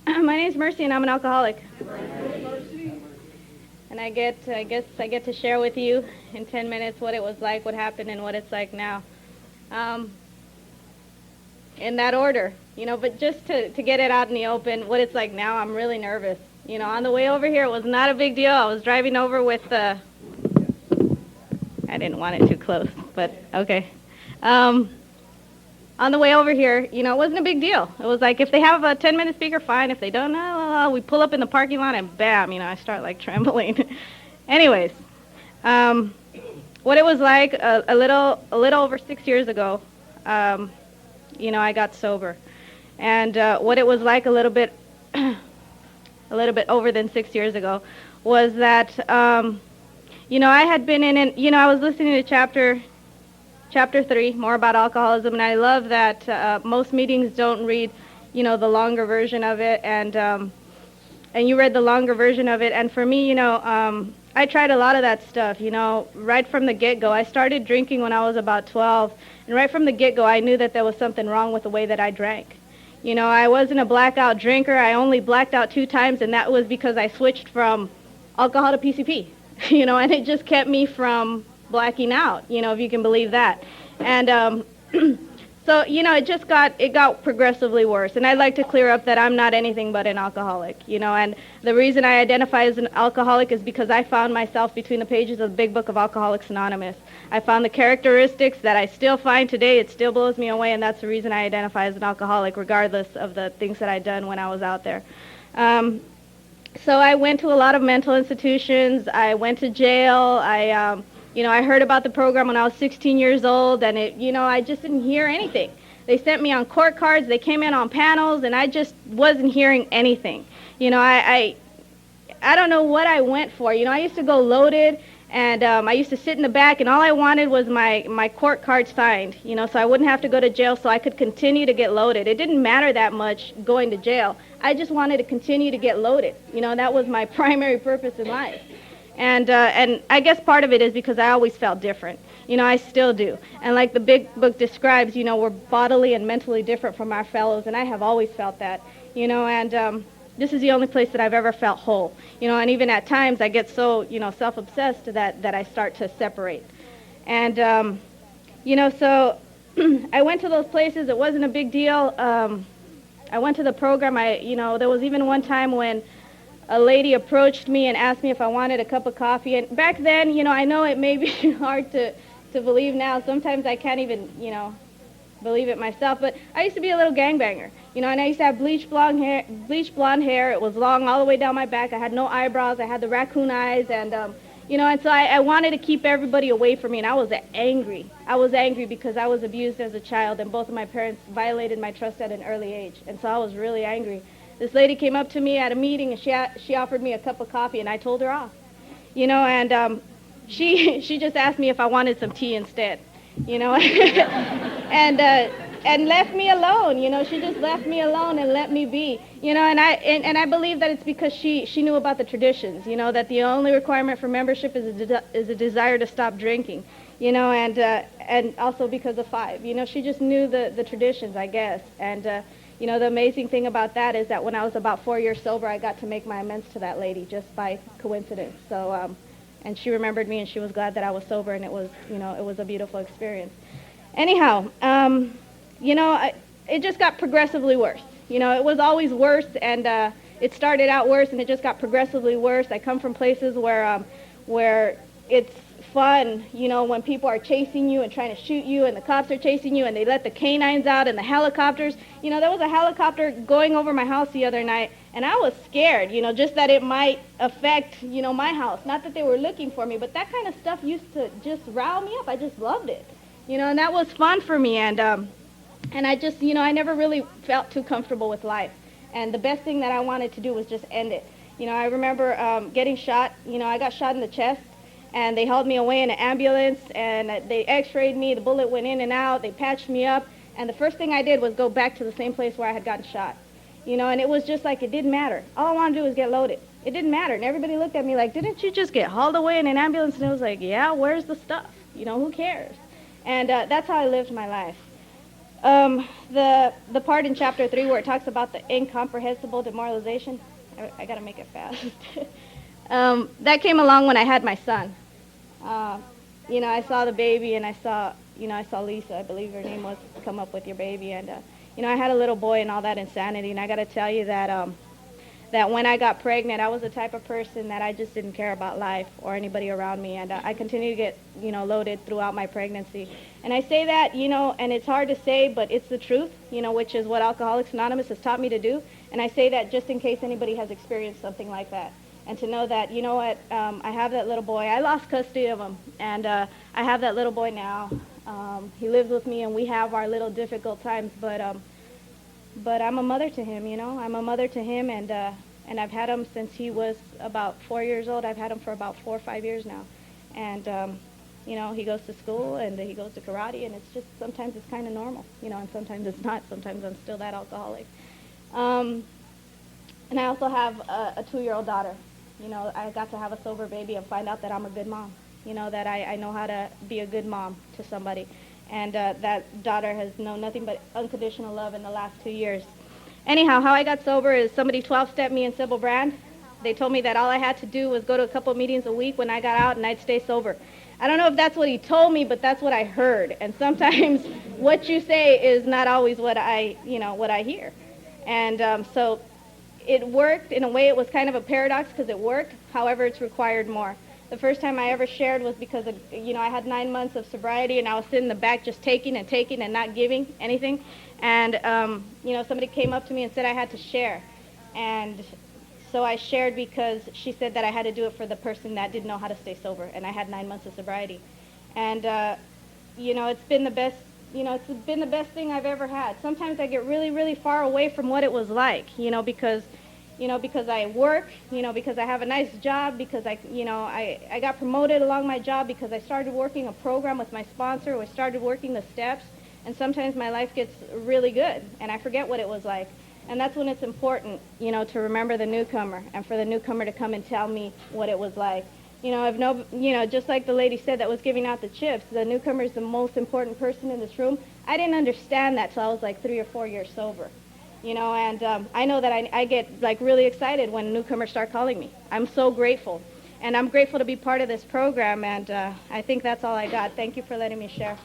My name's Mercy, and I'm an alcoholic. And I guess I get to share with you in 10 minutes what it was like, what happened, and what it's like now. In that order, but just to get it out in the open, what it's like now, I'm really nervous. On the way over here, it was not a big deal. I was driving over with I didn't want it too close, but okay. On the way over here, it wasn't a big deal. It was like, if they have a 10-minute speaker, fine. If they don't, we pull up in the parking lot and bam, I start like trembling. Anyways, what it was like a little over 6 years ago, I got sober. And what it was like a little bit over than 6 years ago was that, I had been in, I was listening to Chapter 3, more about alcoholism, and I love that most meetings don't read, the longer version of it, and you read the longer version of it, and for me, I tried a lot of that stuff, right from the get-go. I started drinking when I was about 12, and right from the get-go, I knew that there was something wrong with the way that I drank. I wasn't a blackout drinker. I only blacked out 2 times, and that was because I switched from alcohol to PCP, and it just kept me from blacking out, if you can believe that. And so, it got progressively worse. And I'd like to clear up that I'm not anything but an alcoholic, and the reason I identify as an alcoholic is because I found myself between the pages of the big book of Alcoholics Anonymous. I found the characteristics that I still find today. It still blows me away, and that's the reason I identify as an alcoholic, regardless of the things that I'd done when I was out there. So I went to a lot of mental institutions. I went to jail. I heard about the program when I was 16 years old, and I just didn't hear anything. They sent me on court cards, they came in on panels, and I just wasn't hearing anything. I don't know what I went for. I used to go loaded, and I used to sit in the back, and all I wanted was my court card signed, so I wouldn't have to go to jail, so I could continue to get loaded. It didn't matter that much going to jail. I just wanted to continue to get loaded. That was my primary purpose in life. And I guess part of it is because I always felt different. I still do. And like the big book describes, we're bodily and mentally different from our fellows, and I have always felt that. And this is the only place that I've ever felt whole. And even at times I get so, self-obsessed that I start to separate. And, so I went to those places. It wasn't a big deal. I went to the program. There was even one time when a lady approached me and asked me if I wanted a cup of coffee. And back then, I know it may be hard to believe now. Sometimes I can't even, believe it myself. But I used to be a little gangbanger, and I used to have bleached blonde hair. It was long all the way down my back. I had no eyebrows. I had the raccoon eyes. And, and so I wanted to keep everybody away from me. And I was angry. I was angry because I was abused as a child, and both of my parents violated my trust at an early age. And so I was really angry. This lady came up to me at a meeting, and she offered me a cup of coffee, and I told her off, and she just asked me if I wanted some tea instead, and left me alone. She just left me alone and let me be, and I believe that it's because she knew about the traditions, that the only requirement for membership is a desire to stop drinking, and also because of 5, she just knew the traditions, I guess, and. The amazing thing about that is that when I was about 4 years sober, I got to make my amends to that lady just by coincidence. So, and she remembered me, and she was glad that I was sober, and it was, it was a beautiful experience. Anyhow, it just got progressively worse. It was always worse, and it started out worse, and it just got progressively worse. I come from places where it's fun, when people are chasing you and trying to shoot you, and the cops are chasing you, and they let the canines out and the helicopters. There was a helicopter going over my house the other night, and I was scared, just that it might affect, my house. Not that they were looking for me, but that kind of stuff used to just rile me up. I just loved it, and that was fun for me, and I just, I never really felt too comfortable with life. And the best thing that I wanted to do was just end it. I remember getting shot. I got shot in the chest. And they hauled me away in an ambulance, and they x-rayed me. The bullet went in and out. They patched me up. And the first thing I did was go back to the same place where I had gotten shot. And it was just like it didn't matter. All I wanted to do was get loaded. It didn't matter. And everybody looked at me like, didn't you just get hauled away in an ambulance? And it was like, yeah, where's the stuff? Who cares? And that's how I lived my life. The part in chapter 3 where it talks about the incomprehensible demoralization, I got to make it fast. That came along when I had my son. I saw the baby, and I saw Lisa, I believe her name was, come up with your baby, and I had a little boy and all that insanity, and I got to tell you that when I got pregnant, I was the type of person that I just didn't care about life or anybody around me, and I continued to get, loaded throughout my pregnancy. And I say that, and it's hard to say, but it's the truth, which is what Alcoholics Anonymous has taught me to do. And I say that just in case anybody has experienced something like that. And to know that, I have that little boy. I lost custody of him, and I have that little boy now. He lives with me, and we have our little difficult times, but I'm a mother to him, I'm a mother to him, and I've had him since he was about 4 years old. I've had him for about 4 or 5 years now. And, he goes to school, and he goes to karate, and it's just, sometimes it's kind of normal, and sometimes it's not. Sometimes I'm still that alcoholic. And I also have a 2-year-old daughter. I got to have a sober baby and find out that I'm a good mom, that I know how to be a good mom to somebody. And that daughter has known nothing but unconditional love in the last 2 years. Anyhow, how I got sober is somebody 12-stepped me and Sybil Brand. They told me that all I had to do was go to a couple of meetings a week when I got out, and I'd stay sober. I don't know if that's what he told me, but that's what I heard. And sometimes what you say is not always what I hear. And so it worked. In a way, it was kind of a paradox because it worked. However, it's required more. The first time I ever shared was because I had 9 months of sobriety, and I was sitting in the back just taking and not giving anything. And, somebody came up to me and said I had to share. And so I shared because she said that I had to do it for the person that didn't know how to stay sober, and I had 9 months of sobriety. And, it's been the best, it's been the best thing I've ever had. Sometimes I get really, really far away from what it was like, because I work, because I have a nice job, because I got promoted along my job, because I started working a program with my sponsor, I started working the steps, and sometimes my life gets really good, and I forget what it was like. And that's when it's important, to remember the newcomer, and for the newcomer to come and tell me what it was like. Just like the lady said that was giving out the chips, the newcomer is the most important person in this room. I didn't understand that till I was like 3 or 4 years sober. And I know that I get like really excited when newcomers start calling me. I'm so grateful. And I'm grateful to be part of this program, and I think that's all I got. Thank you for letting me share.